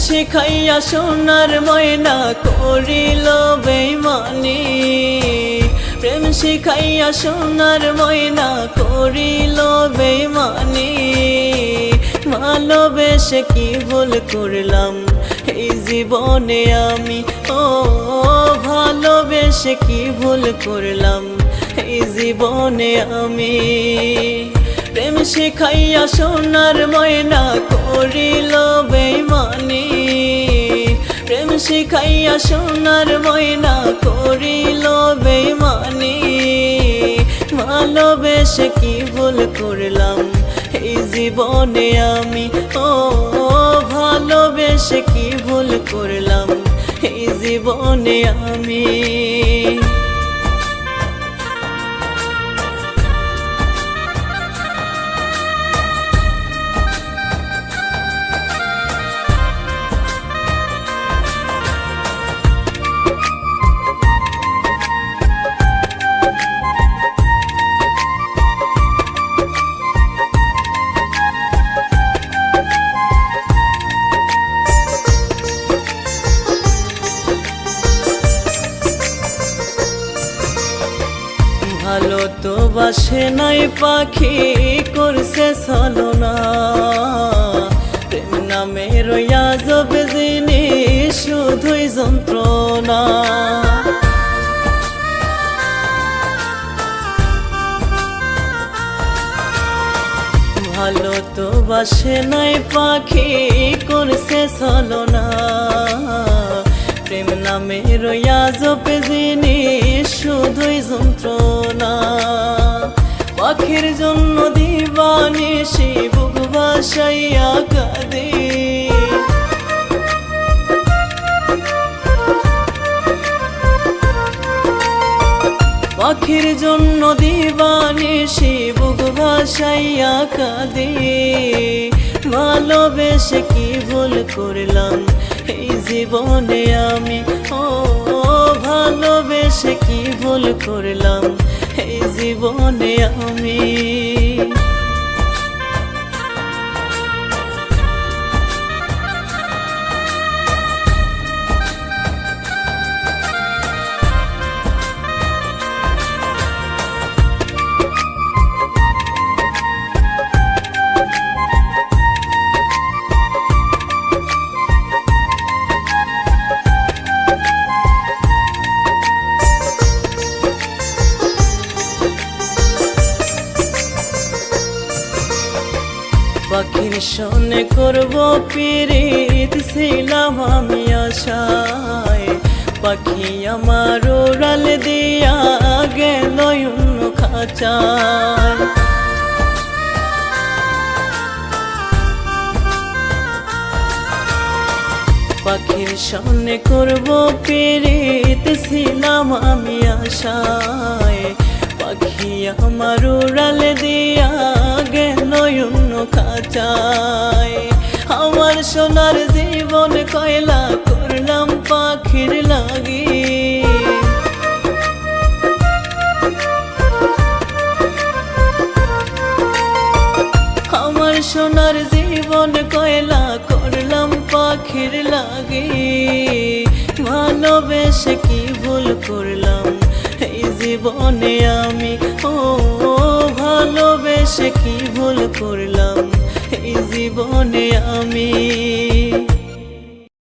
শিখাইয়া সোনার ময়না করিল বেইমানি, প্রেম শিখাইয়া সোনার ময়না করিল বেইমানি। ভালোবেসে কি ভুল করলাম এই জীবনে আমি, ও ভালোবেসে কি ভুল করলাম এই জীবনে আমি। প্রেম শিখাইয়া সোনার ময়না করিল বেইমানি, প্রেম শিখাইয়া সোনার ময়না করিল বেইমানি। ভালোবেসে কি ভুল করলাম এই জীবনে আমি, ও ভালোবেসে কি ভুল করলাম এই জীবনে আমি। ভালো তো বাসে নাই পাখি করছে ছলনা, প্রেম নামে রইয়া যাবে জিনিস শুধুই যন্ত্রণা। ভালো তো বাসে নাই পাখি করছে ছলনা, প্রেম নামে রইয়া যাবে জিনিস শুধুই যন্ত্রণা। পাখির জন্য দিবানিশি বুক ভাসাইয়া কাঁদে, পাখির জন্য দিবানিশি বুক ভাসাইয়া কাঁদে। ভালোবেসে কি ভুল করলাম এই জীবনে আমি, ও ভালোবেসে কি ভুল করলাম এই জীবনে আমি। পাখির সনে করব পিরিত ছিলাম আমি আশায়, পাখি আমার উড়াল দিয়া গেল অন্য খাঁচায়। পাখির সনে করব পিরিত ছিলাম আমি আশায়, পাখি আমার উড়াল দিয়া গেল অন্য খাঁচায়। আমার সোনার জীবন কয়লা করলাম পাখির লাগি, আমার সোনার জীবন কয়লা করলাম পাখির লাগি। ভালোবেসে কি ভুল করলাম এই জীবনে আমি, ও ভালোবেসে কি ভুল করলাম এই জীবনে আমি।